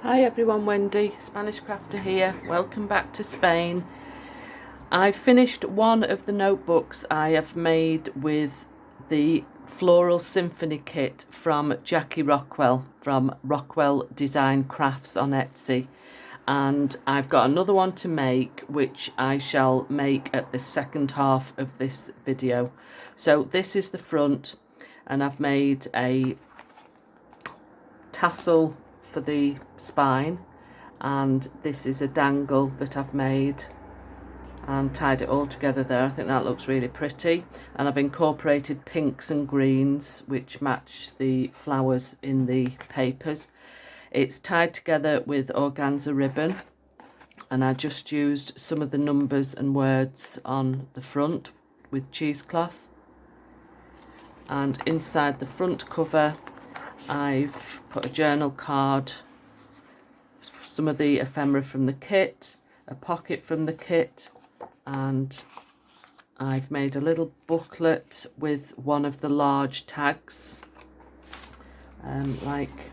Hi everyone, Wendy, Spanish Crafter here. Welcome back to Spain. I finished one of the notebooks I have made with the Floral Symphony kit from Jackie Rockwell from Rockwell Design Crafts on Etsy. And I've got another one to make, which I shall make at the second half of this video. So this is the front, and I've made a tassel for the spine, and this is a dangle that I've made and tied it all together there. I think that looks really pretty, and I've incorporated pinks and greens which match the flowers in the papers. It's tied together with organza ribbon, and I just used some of the numbers and words on the front with cheesecloth. And inside the front cover I've put a journal card, some of the ephemera from the kit, a pocket from the kit, and I've made a little booklet with one of the large tags. Like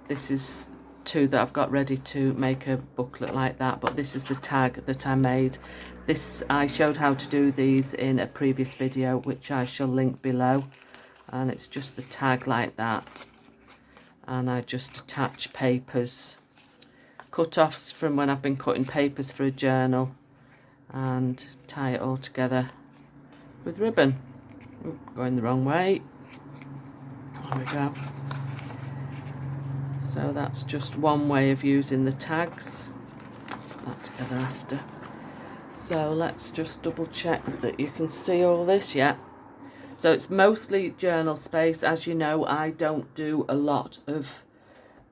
this is two that I've got ready to make a booklet like that, but this is the tag that I made. This, I showed how to do these in a previous video, which I shall link below, and it's just the tag like that. And I just attach papers, cut-offs from when I've been cutting papers for a journal, and tie it all together with ribbon. Ooh, going the wrong way. There we go. So that's just one way of using the tags. Put that together after. So let's just double check that you can see all this. Yeah. So it's mostly journal space. As you know, I don't do a lot of,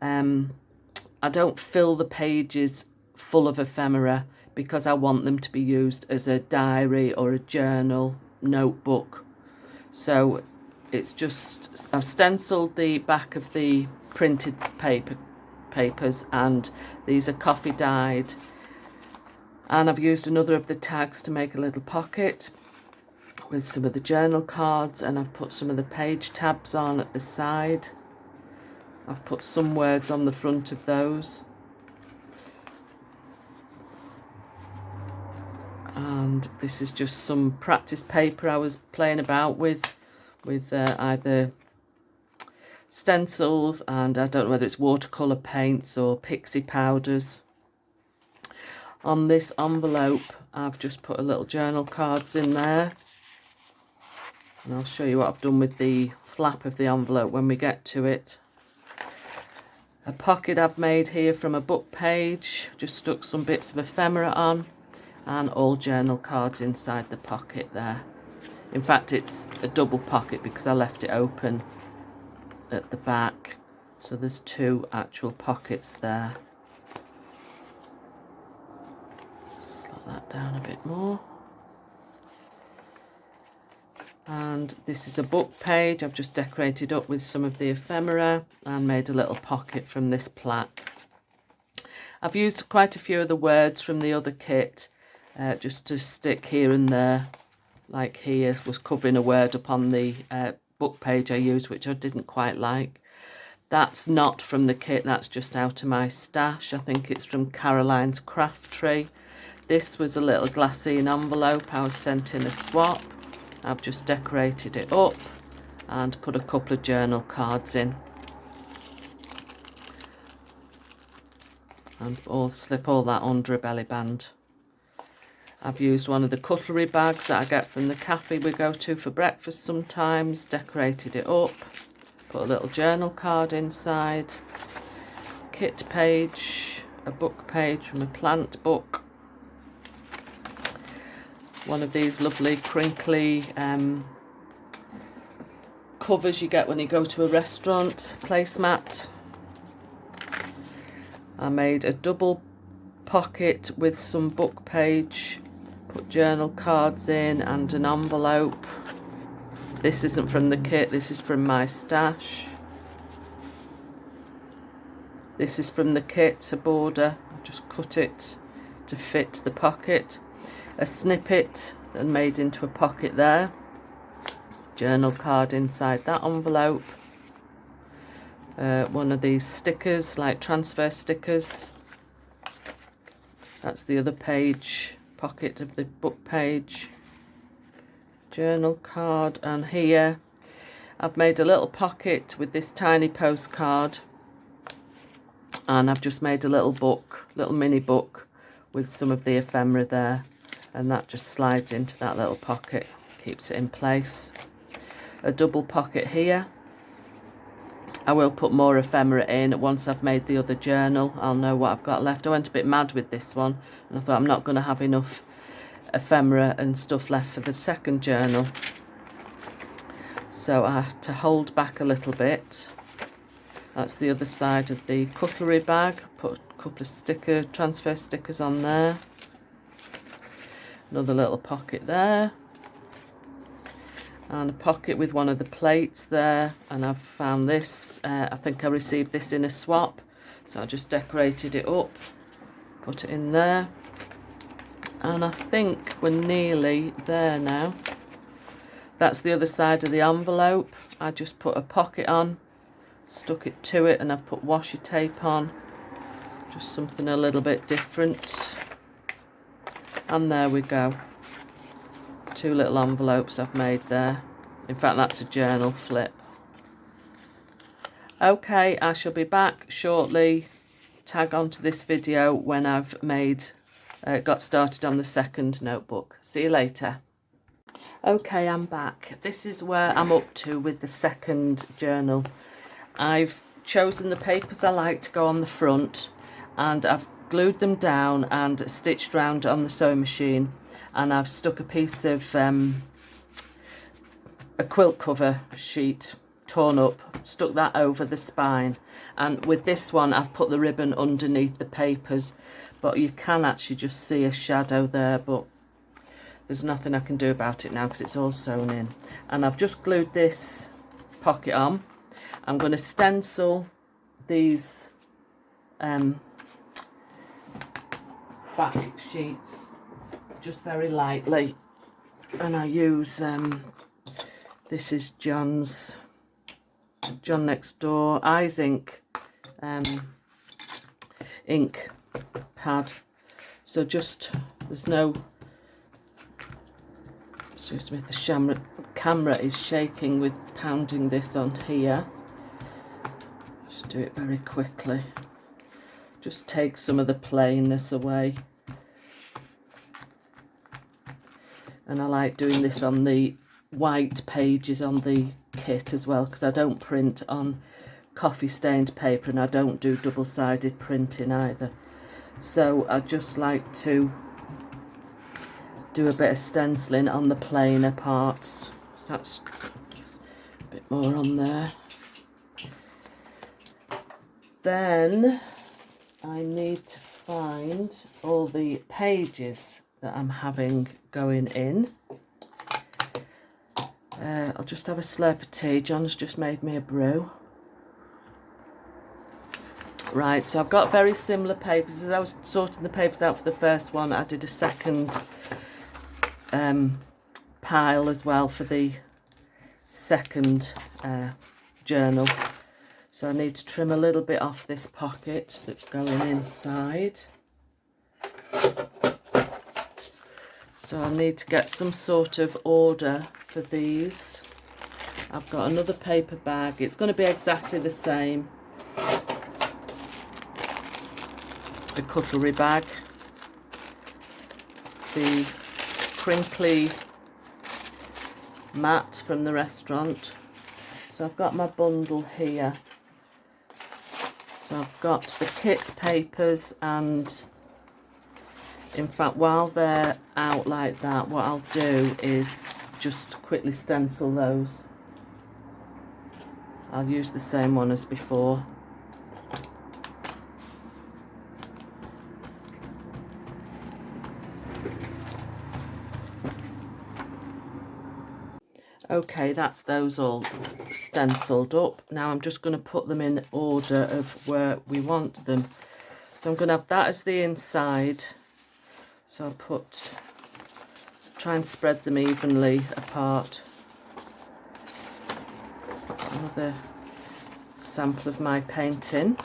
I don't fill the pages full of ephemera because I want them to be used as a diary or a journal notebook. So it's just, I've stenciled the back of the printed papers, and these are coffee dyed. And I've used another of the tags to make a little pocket with some of the journal cards, and I've put some of the page tabs on at the side. I've put some words on the front of those, and this is just some practice paper I was playing about with either stencils, and I don't know whether it's watercolour paints or pixie powders. On this envelope I've just put a little journal cards in there, and I'll show you what I've done with the flap of the envelope when we get to it. A pocket I've made here from a book page, just stuck some bits of ephemera on, and all journal cards inside the pocket there. In fact, it's a double pocket because I left it open at the back, so there's two actual pockets there. Slot that down a bit more. And this is a book page. I've just decorated up with some of the ephemera and made a little pocket from this plaque. I've used quite a few of the words from the other kit just to stick here and there. Like here was covering a word up on the book page I used, which I didn't quite like. That's not from the kit, that's just out of my stash. I think it's from Caroline's Craft Tree. This was a little glassine envelope I was sent in a swap. I've just decorated it up and put a couple of journal cards in. And I'll slip all that under a belly band. I've used one of the cutlery bags that I get from the cafe we go to for breakfast sometimes, decorated it up, put a little journal card inside, kit page, a book page from a plant book, one of these lovely crinkly covers you get when you go to a restaurant, placemat. I made a double pocket with some book page, put journal cards in and an envelope. This isn't from the kit, this is from my stash. This is from the kit, a border. I just cut it to fit the pocket. A snippet and made into a pocket there. Journal card inside that envelope. one of these stickers, like transfer stickers. That's the other page, pocket of the book page. Journal card, and here I've made a little pocket with this tiny postcard, and I've just made a little book, little mini book with some of the ephemera there, and that just slides into that little pocket, keeps it in place. A double pocket here. I will put more ephemera in once I've made the other journal. I'll know what I've got left. I went a bit mad with this one, and I thought I'm not going to have enough ephemera and stuff left for the second journal. So I had to hold back a little bit. That's the other side of the cutlery bag. Put a couple of transfer stickers on there. Another little pocket there. And a pocket with one of the plates there. And I've found this. I think I received this in a swap. So I just decorated it up. Put it in there. And I think we're nearly there now. That's the other side of the envelope. I just put a pocket on, stuck it to it, and I've put washi tape on. Just something a little bit different. And there we go. 2 little envelopes I've made there. In fact, that's a journal flip. Okay, I shall be back shortly. Tag onto this video when I've got started on the second notebook. See you later. Okay, I'm back. This is where I'm up to with the second journal. I've chosen the papers I like to go on the front, and I've glued them down and stitched round on the sewing machine, and I've stuck a piece of a quilt cover sheet torn up, stuck that over the spine, and with this one I've put the ribbon underneath the papers, but you can actually just see a shadow there, but there's nothing I can do about it now because it's all sewn in. And I've just glued this pocket on. I'm going to stencil these back sheets just very lightly, and I use this is John Next Door Eyes Ink ink pad. So just, there's no, excuse me, the camera is shaking with pounding this on here. Just do it very quickly. Just take some of the plainness away. And I like doing this on the white pages on the kit as well, because I don't print on coffee stained paper, and I don't do double-sided printing either. So I just like to do a bit of stenciling on the plainer parts. So that's a bit more on there. Then I need to find all the pages that I'm having going in. I'll just have a slurp of tea. John's just made me a brew. Right, so I've got very similar papers. As I was sorting the papers out for the first one, I did a second pile as well for the second journal. So I need to trim a little bit off this pocket that's going inside. So I need to get some sort of order for these. I've got another paper bag. It's going to be exactly the same. The cutlery bag. The crinkly mat from the restaurant. So I've got my bundle here. So I've got the kit papers, and in fact while they're out like that, what I'll do is just quickly stencil those. I'll use the same one as before. Okay, that's those all stenciled up. Now I'm just going to put them in order of where we want them. So I'm going to have that as the inside. So I'll try and spread them evenly apart. Another sample of my painting.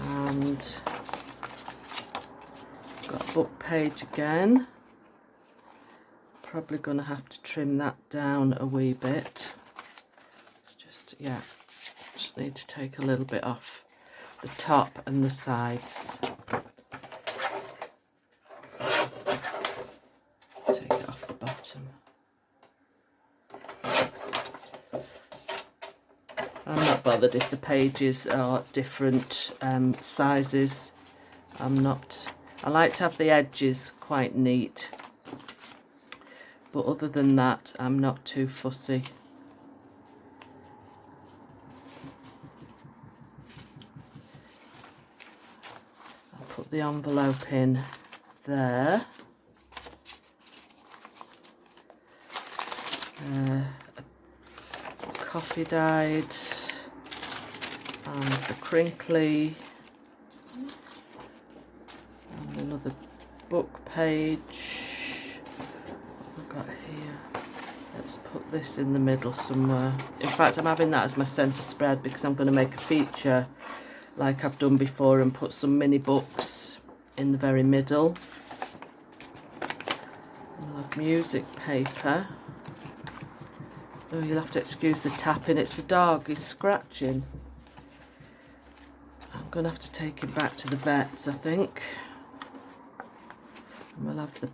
And got a book page again. Probably going to have to trim that down a wee bit. It's just, yeah, just need to take a little bit off the top and the sides. Take it off the bottom. I'm not bothered if the pages are different sizes. I like to have the edges quite neat. But other than that, I'm not too fussy. I'll put the envelope in there. Coffee dyed and the crinkly. And another book page. Got here. Let's put this in the middle somewhere. In fact, I'm having that as my centre spread because I'm going to make a feature like I've done before and put some mini books in the very middle. We'll have music paper. Oh, you'll have to excuse the tapping. It's the dog. He's scratching. I'm going to have to take him back to the vets, I think. And we'll have the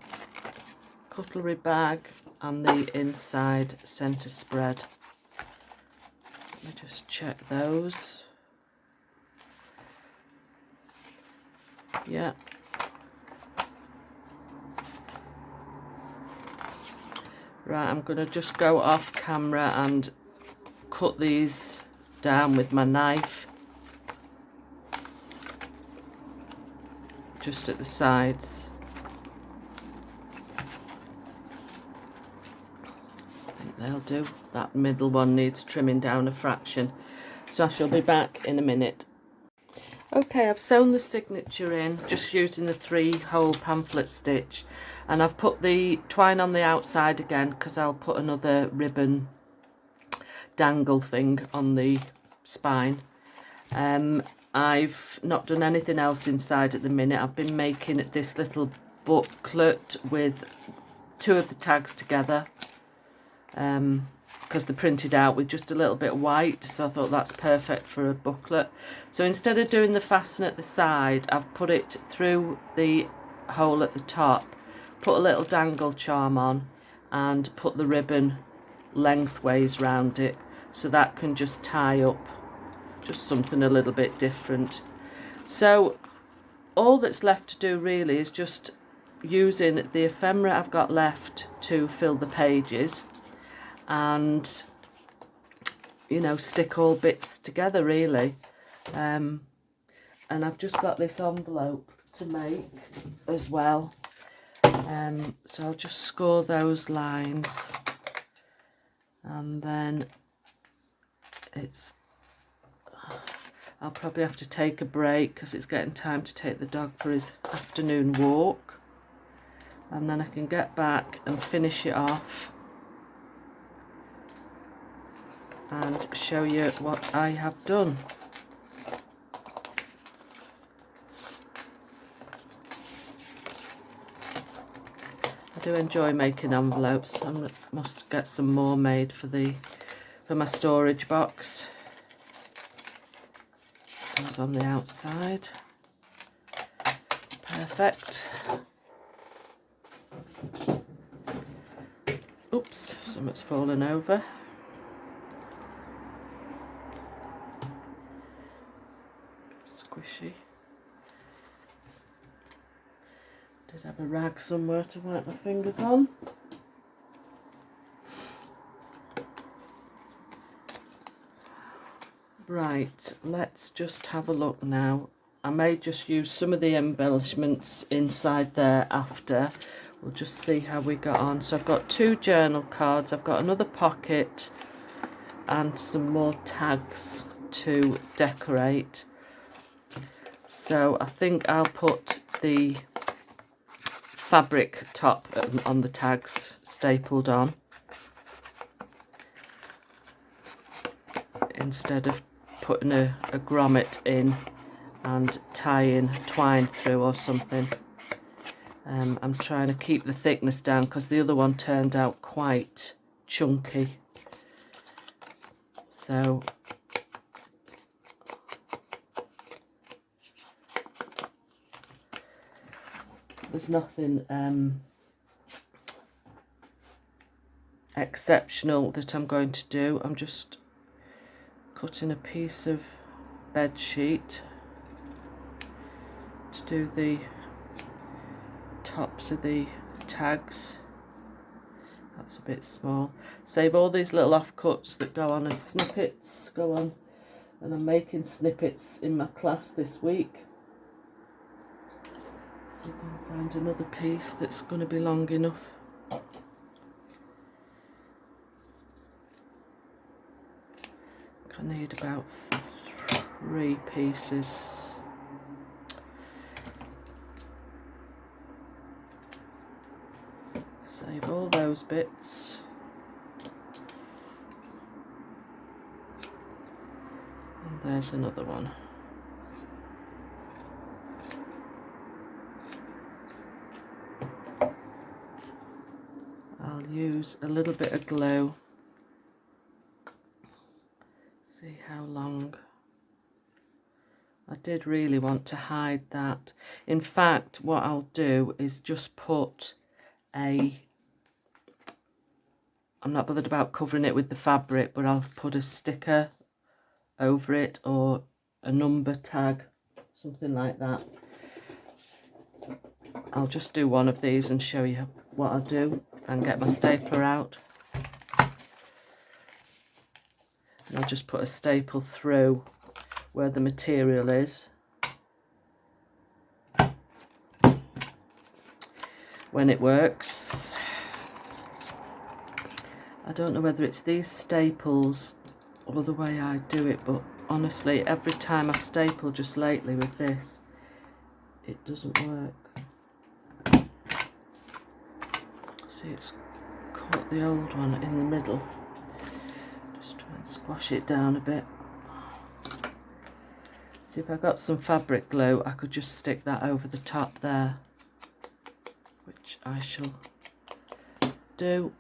cutlery bag and the inside centre spread. Let me just check those. Yeah. Right, I'm going to just go off camera and cut these down with my knife. Just at the sides. They'll do. That middle one needs trimming down a fraction. So I shall be back in a minute. Okay, I've sewn the signature in, just using the 3-hole pamphlet stitch. And I've put the twine on the outside again because I'll put another ribbon dangle thing on the spine. I've not done anything else inside at the minute. I've been making this little booklet with 2 of the tags together. Because they're printed out with just a little bit white, so I thought that's perfect for a booklet. So instead of doing the fasten at the side, I've put it through the hole at the top, put a little dangle charm on and put the ribbon lengthways round it, so that can just tie up, just something a little bit different. So all that's left to do really is just using the ephemera I've got left to fill the pages and, you know, stick all bits together really. And I've just got this envelope to make as well. So I'll just score those lines and then I'll probably have to take a break because it's getting time to take the dog for his afternoon walk, and then I can get back and finish it off and show you what I have done. I do enjoy making envelopes. I must get some more made for my storage box. Those on the outside. Perfect. Oops, something's fallen over. Squishy. Did have a rag somewhere to wipe my fingers on. Right, let's just have a look now. I may just use some of the embellishments inside there after. We'll just see how we got on. So I've got 2 journal cards, I've got another pocket and some more tags to decorate. So I think I'll put the fabric top on the tags stapled on. instead of putting a grommet in and tying twine through or something. I'm trying to keep the thickness down because the other one turned out quite chunky. So there's nothing exceptional that I'm going to do. I'm just cutting a piece of bed sheet to do the tops of the tags. That's a bit small. Save all these little offcuts that go on as snippets, go on, and I'm making snippets in my class this week. See if I can find another piece that's going to be long enough. I need about 3 pieces. Save all those bits. And there's another one. I'll use a little bit of glue. See how long. I did really want to hide that. In fact, what I'll do is just put I'm not bothered about covering it with the fabric, but I'll put a sticker over it or a number tag, something like that. I'll just do one of these and show you what I'll do and get my stapler out. And I'll just put a staple through where the material is. When it works. I don't know whether it's these staples or the way I do it, but honestly, every time I staple just lately with this, it doesn't work. See, it's caught the old one in the middle. Just try and squash it down a bit. See, if I got some fabric glue, I could just stick that over the top there, which I shall do.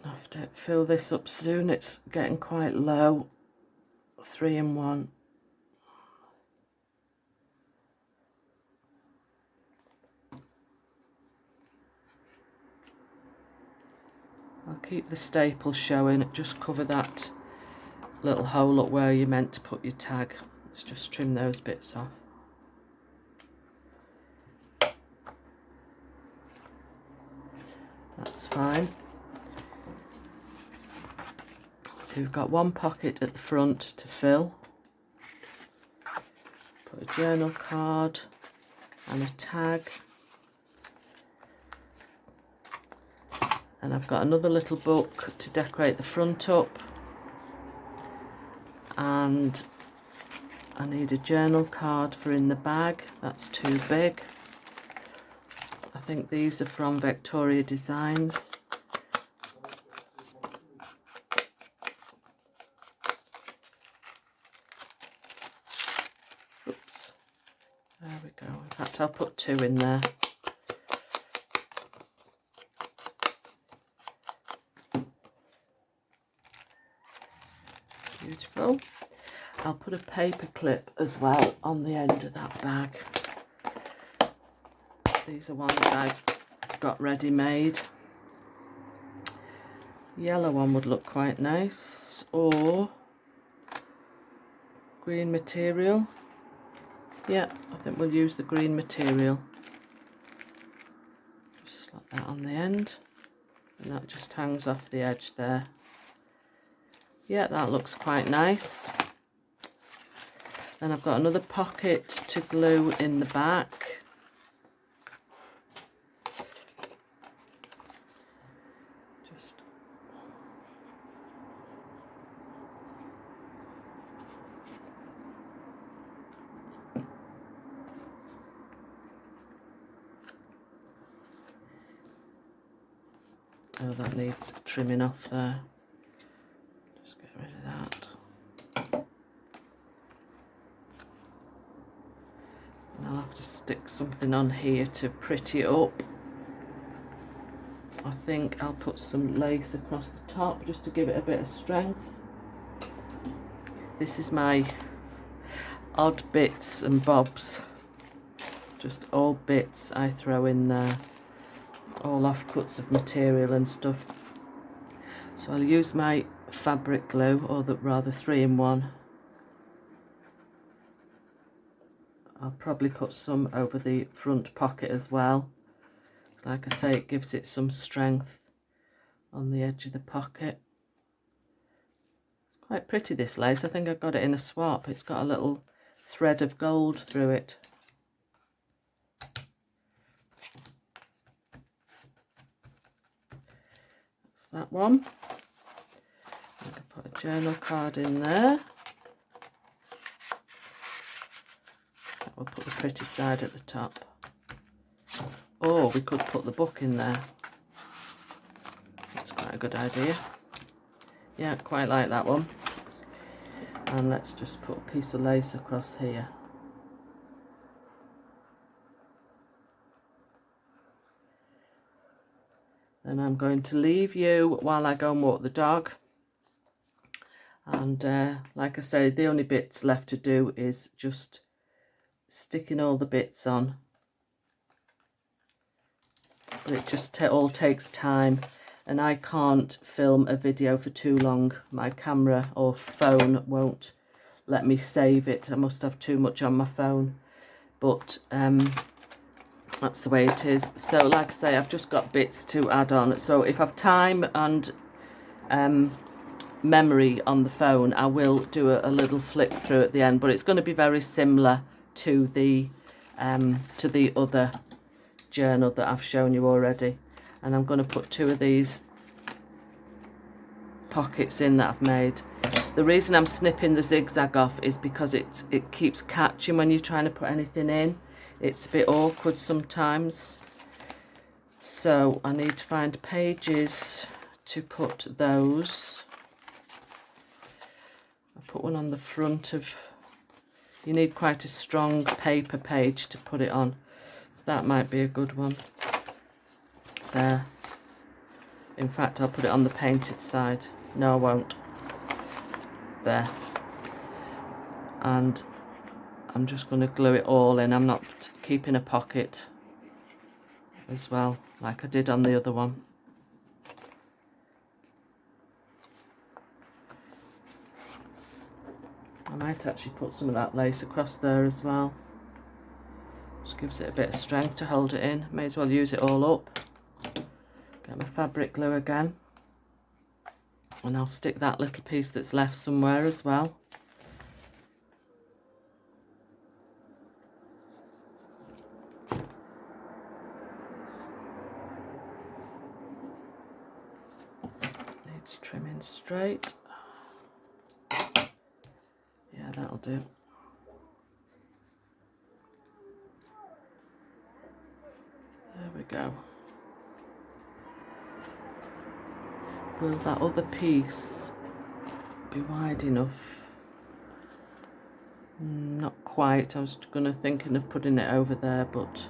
I'm gonna have to fill this up soon. It's getting quite low. 3 in 1. I'll keep the staple showing, just cover that little hole up where you're meant to put your tag. Let's just trim those bits off. That's fine. So we've got one pocket at the front to fill. Put a journal card and a tag. And I've got another little book to decorate the front up. And I need a journal card for in the bag. That's too big. I think these are from Victoria Designs. Oops. There we go. In fact, I'll put 2 in there. Beautiful. I'll put a paper clip as well on the end of that bag. These are ones I've got ready made. Yellow one would look quite nice, or green material. Yeah, I think we'll use the green material. Just slot that on the end, and that just hangs off the edge there. Yeah, that looks quite nice. Then I've got another pocket to glue in the back. Just know that needs trimming off there. Just get rid of that. And I'll have to stick something on here to pretty it up. I think I'll put some lace across the top just to give it a bit of strength. This is my odd bits and bobs. Just all bits I throw in there. All offcuts of material and stuff. So I'll use my fabric glue, or rather 3-in-1. I'll probably put some over the front pocket as well. Like I say, it gives it some strength on the edge of the pocket. It's quite pretty, this lace. I think I got it in a swap. It's got a little thread of gold through it. That's that one. I'm going to put a journal card in there. That will put the pretty side at the top. Or we could put the book in there. That's quite a good idea. Yeah, quite like that one. And let's just put a piece of lace across here. Then I'm going to leave you while I go and walk the dog. And like I say, the only bits left to do is just sticking all the bits on. But it just all takes time, and I can't film a video for too long. My camera or phone won't let me save it. I must have too much on my phone, but that's the way it is. So like I say, I've just got bits to add on. So if I've time and memory on the phone, I will do a little flip through at the end, but it's going to be very similar to the other journal that I've shown you already. And I'm going to put 2 of these pockets in that I've made. The reason I'm snipping the zigzag off is because it keeps catching when you're trying to put anything in. It's a bit awkward sometimes. So I need to find pages to put those. I put one on the front of, you need quite a strong paper page to put it on. That might be a good one. There. In fact, I'll put it on the painted side. No, I won't. There. And I'm just going to glue it all in. I'm not keeping a pocket as well, like I did on the other one. I might actually put some of that lace across there as well. Just gives it a bit of strength to hold it in. May as well use it all up. Get my fabric glue again. And I'll stick that little piece that's left somewhere as well. Needs trimming straight. Yeah, that'll do. There we go. Will that other piece be wide enough? Not quite. I was thinking of putting it over there, but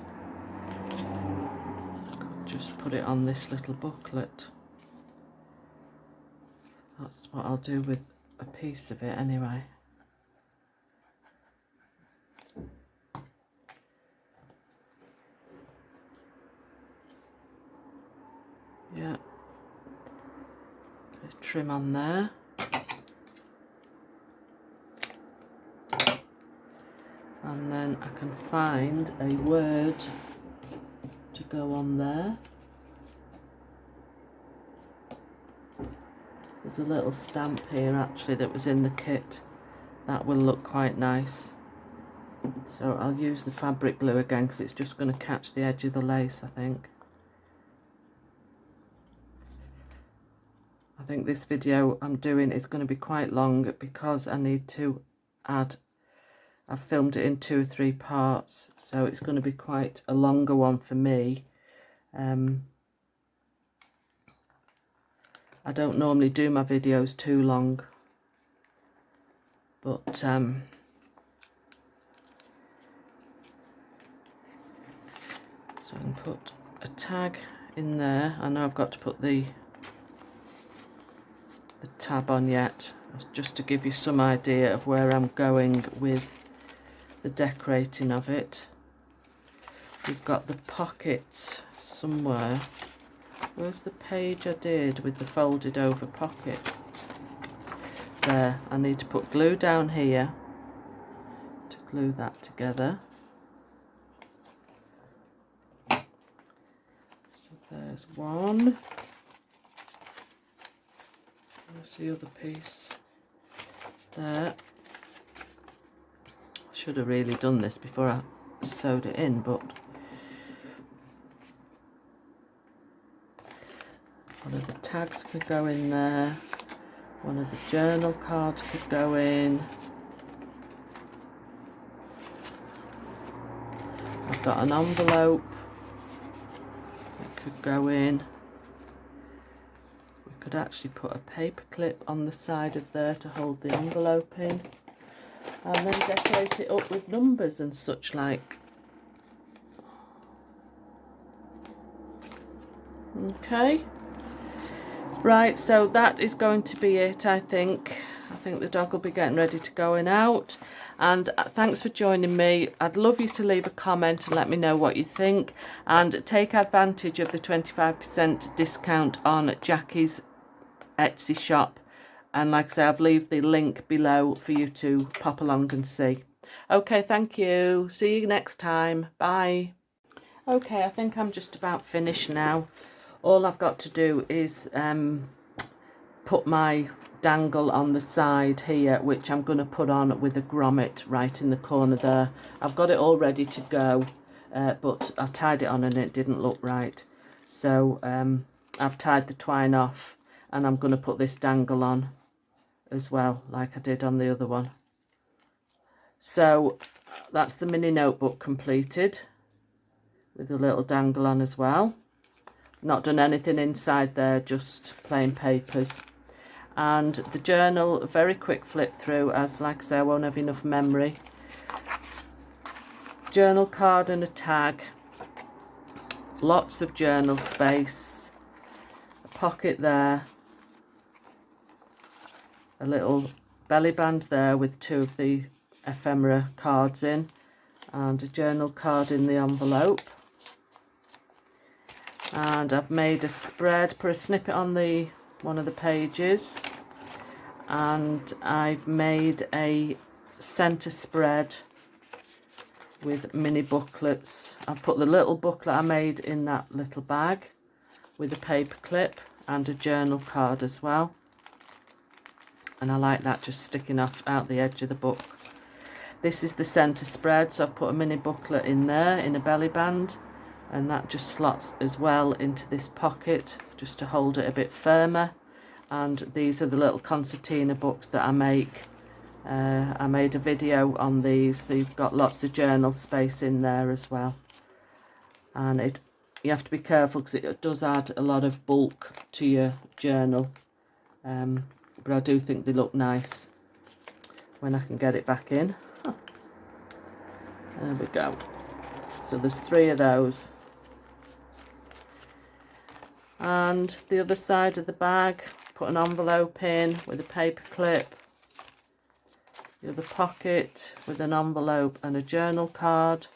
I could just put it on this little booklet. That's what I'll do with a piece of it anyway. Yeah. Trim on there. And then I can find a word to go on there. There's a little stamp here actually that was in the kit. That will look quite nice. So I'll use the fabric glue again because it's just going to catch the edge of the lace, I think. I think this video I'm doing is going to be quite long because I need to add, I've filmed it in 2 or 3 parts, so it's going to be quite a longer one for me. I don't normally do my videos too long, but so I can put a tag in there. I know I've got to put the tab on yet, just to give you some idea of where I'm going with the decorating of it. We've got the pockets somewhere. Where's the page I did with the folded over pocket? There, I need to put glue down here to glue that together. So there's one. There's the other piece there. I should have really done this before I sewed it in, but one of the tags could go in there, one of the journal cards could go in. I've got an envelope that could go in. We could actually put a paper clip on the side of there to hold the envelope in, and then decorate it up with numbers and such like. Okay. Right, so that is going to be it, I think. I think the dog will be getting ready to going out. And thanks for joining me. I'd love you to leave a comment and let me know what you think. And take advantage of the 25% discount on Jackie's Etsy shop. And like I say, I've leave the link below for you to pop along and see. Okay, thank you. See you next time. Bye. Okay, I think I'm just about finished now. All I've got to do is put my dangle on the side here, which I'm going to put on with a grommet right in the corner there. I've got it all ready to go, but I tied it on and it didn't look right. So I've tied the twine off, and I'm going to put this dangle on as well, like I did on the other one. So that's the mini notebook completed with a little dangle on as well. Not done anything inside there, just plain papers. And the journal, a very quick flip through, as like I say, I won't have enough memory. Journal card and a tag. Lots of journal space. A pocket there. A little belly band there with two of the ephemera cards in. And a journal card in the envelope. And I've made a spread, put a snippet on one of the pages, and I've made a centre spread with mini booklets. I've put the little booklet I made in that little bag with a paper clip and a journal card as well, and I like that just sticking off out the edge of the book. This is the centre spread, so I've put a mini booklet in there in a belly band. And that just slots as well into this pocket, just to hold it a bit firmer. And these are the little concertina books that I make. I made a video on these, so you've got lots of journal space in there as well. And you have to be careful because it does add a lot of bulk to your journal. But I do think they look nice when I can get it back in. There we go. So there's 3 of those. And the other side of the bag, put an envelope in with a paper clip. The other pocket with an envelope and a journal card.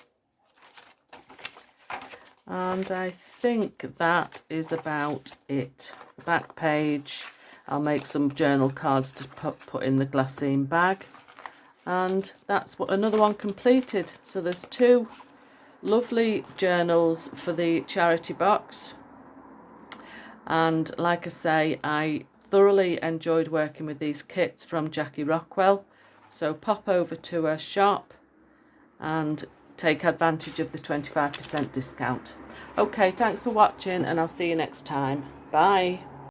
And I think that is about it. The back page, I'll make some journal cards to put in the glassine bag. And that's another one completed. So there's 2 lovely journals for the charity box. And like I say, I thoroughly enjoyed working with these kits from Jackie Rockwell. So pop over to her shop and take advantage of the 25% discount. Okay, thanks for watching, and I'll see you next time. Bye.